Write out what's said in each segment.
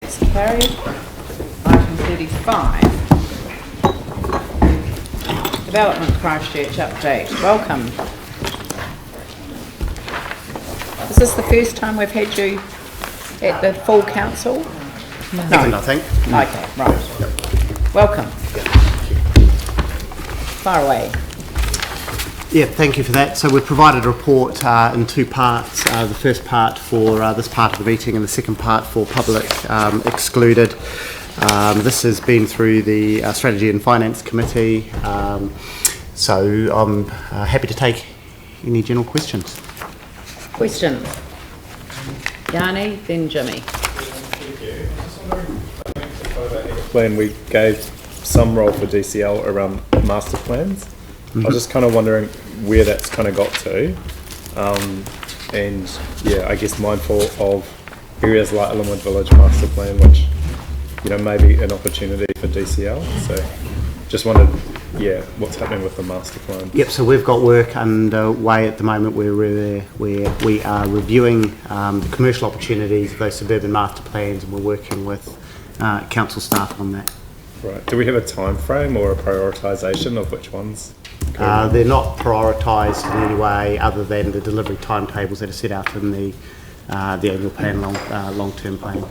That's carried. Item 35. Development Christchurch update. Welcome. Is this the first time we've had you at the full council? No. I think. Okay, right. Yep. Welcome. Yep. Far away. Yeah, thank you for that. So we've provided a report in two parts. The first part for this part of the meeting and the second part for public excluded. This has been through the Strategy and Finance Committee. So I'm happy to take any general questions. Questions? Yanni, then Jimmy. Plan we gave some role for DCL around master plans. I was just kind of wondering where that's kind of got to, and yeah, I guess mindful of areas like Linwood Village master plan, which may be an opportunity for DCL. So just wondered, what's happening with the master plan? Yep. So we've got work underway at the moment where we are reviewing the commercial opportunities of those suburban master plans, and we're working with council staff on that. Right. Do we have a time frame or a prioritisation of which ones? They're not prioritised in any way other than the delivery timetables that are set out in the annual plan, long-term plan.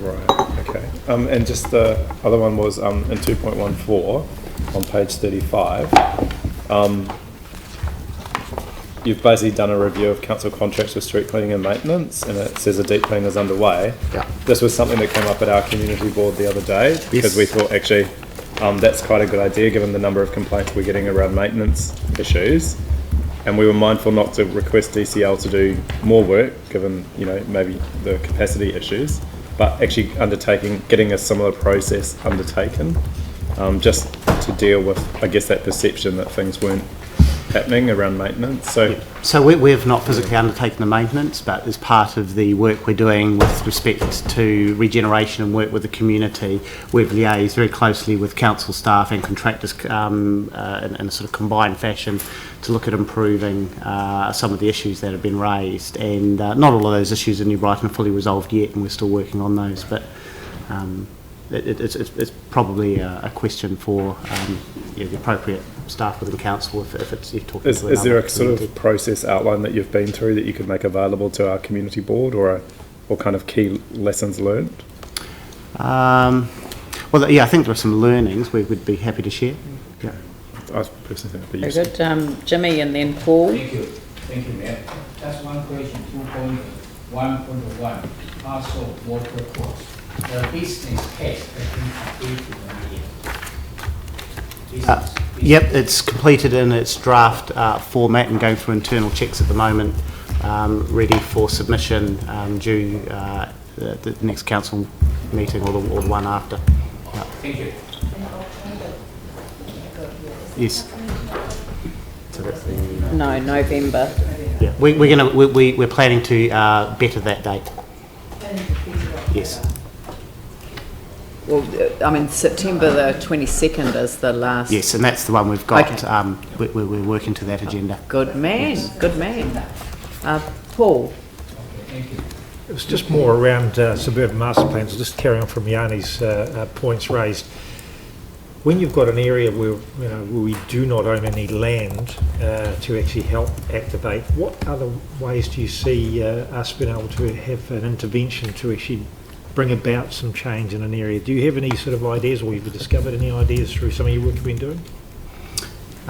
Right, okay. And just the other one was in 2.14 on page 35. You've basically done a review of council contracts for street cleaning and maintenance, and it says a deep clean is underway. Yeah. This was something that came up at our community board the other day because we thought actually that's quite a good idea given the number of complaints we're getting around maintenance issues, and we were mindful not to request DCL to do more work given maybe the capacity issues, but actually getting a similar process undertaken just to deal with, I guess, that perception that things weren't happening around maintenance. So we've not physically undertaken the maintenance, but as part of the work we're doing with respect to regeneration and work with the community, we've liaised very closely with council staff and contractors in a sort of combined fashion to look at improving some of the issues that have been raised. And not all of those issues in New Brighton are fully resolved yet, and we're still working on those, but it's probably a question for the appropriate staff within council if it's you're talking to is there a sort of process outline that you've been through that you could make available to our community board, or kind of key lessons learned? I think there are some learnings we would be happy to share. Yeah. I personally think it'd be Very useful. good. Jimmy and then Paul. Thank you, Mayor. Just one question, 2.1.1, parcel water course. The business case has been completed in the year. Yep, it's completed in its draft format and going through internal checks at the moment, ready for submission due the next council meeting or the one after. Yep. Thank you. Yes. So that's the, No, November. yeah, we're planning to better that date. Yes. Well, September the 22nd is the last. Yes, and that's the one we've got. Okay. We're working to that agenda. Good man, good man. Paul. It was just more around suburban master plans, just carrying on from Yanni's points raised. When you've got an area where where we do not own any land to actually help activate, what other ways do you see us being able to have an intervention to actually bring about some change in an area? Do you have any sort of ideas, or have you discovered any ideas through some of your work you've been doing?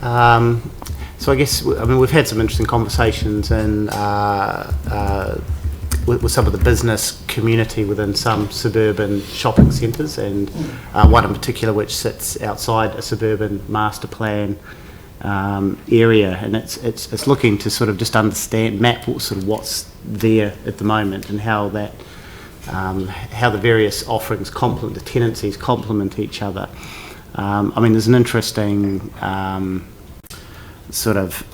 So I guess we've had some interesting conversations and with some of the business community within some suburban shopping centres, and one in particular which sits outside a suburban master plan area, and it's looking to sort of just map what's there at the moment and how that how the various offerings the tenancies complement each other. There's an interesting sort of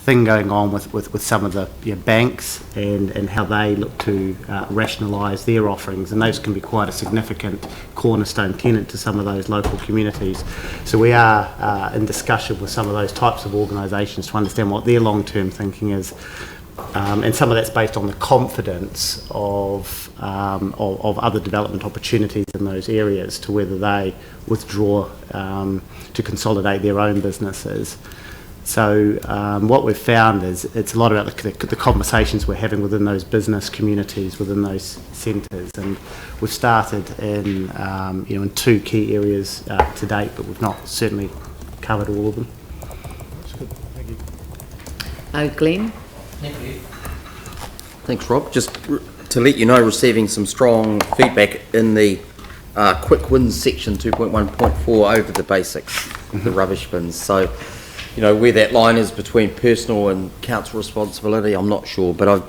thing going on with some of the banks and how they look to rationalise their offerings, and those can be quite a significant cornerstone tenant to some of those local communities. So we are in discussion with some of those types of organisations to understand what their long-term thinking is and some of that's based on the confidence of other development opportunities in those areas to whether they withdraw to consolidate their own businesses. So what we've found is it's a lot about the conversations we're having within those business communities, within those centres, and we've started in in 2 key areas to date, but we've not certainly covered all of them. Glenn? Thanks, Rob. Just to let you know, receiving some strong feedback in the quick wins section 2.1.4 over the basics, the rubbish bins. So, where that line is between personal and council responsibility, I'm not sure, but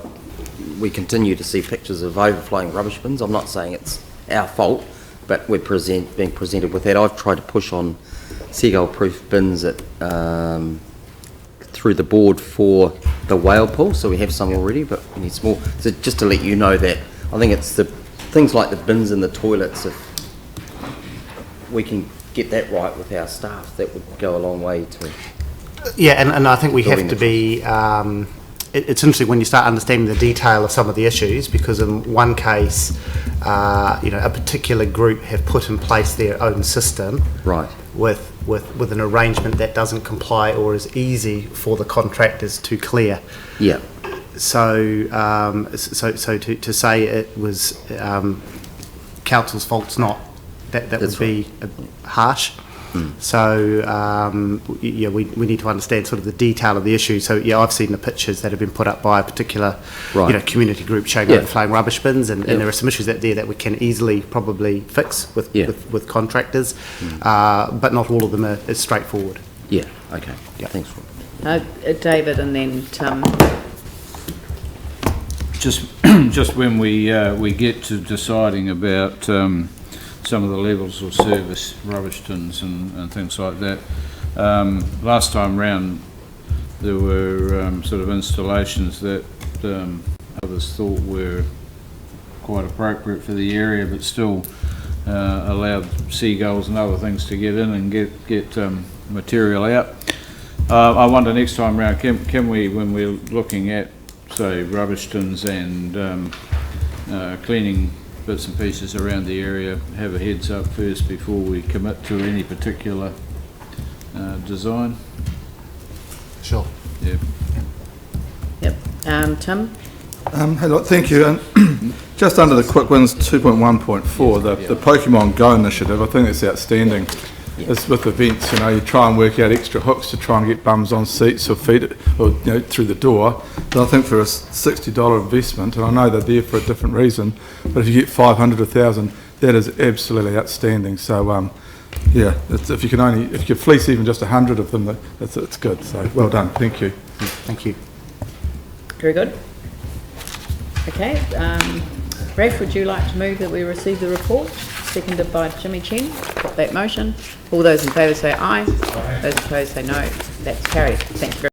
we continue to see pictures of overflowing rubbish bins. I'm not saying it's our fault, but we're being presented with that. I've tried to push on seagull-proof bins through the board for the whale pool, so we have some already, but we need some more. So just to let you know that, I think it's the things like the bins in the toilets, if we can get that right with our staff, that would go a long way to... Yeah, and I think we have to be... it's interesting when you start understanding the detail of some of the issues, because in one case, a particular group have put in place their own system, right, with an arrangement that doesn't comply or is easy for the contractors to clear. Yeah. So, to say it was council's fault's not that would be harsh. So we need to understand sort of the detail of the issue. So I've seen the pictures that have been put up by a particular community group showing overflowing rubbish bins, and there are some issues there that we can easily probably fix with contractors, but not all of them are as straightforward. Yeah. Okay. Yeah. Thanks, Rob. David, and then Tim. Just when we get to deciding about some of the levels of service, rubbish tins and things like that. Last time round, there were sort of installations that others thought were quite appropriate for the area, but still allowed seagulls and other things to get in and get material out. I wonder next time round, can we, when we're looking at, say, rubbish tins and cleaning bits and pieces around the area, have a heads up first before we commit to any particular design? Sure. Yeah. Yep. Tim? Hello, thank you. And just under the Quick Wins 2.1.4, the Pokemon Go initiative, I think it's outstanding. It's with events, you try and work out extra hooks to try and get bums on seats or feet or through the door. But I think for a $60 investment, and I know they're there for a different reason, but if you get 500 or 1,000, that is absolutely outstanding. So if you can fleece even just 100 of them, it's good. So well done. Thank you. Thank you. Very good. Okay. Ralph, would you like to move that we receive the report? Seconded by Jimmy Chen. Put that motion. All those in favour say aye. Those opposed say no. That's carried. Thank you very much.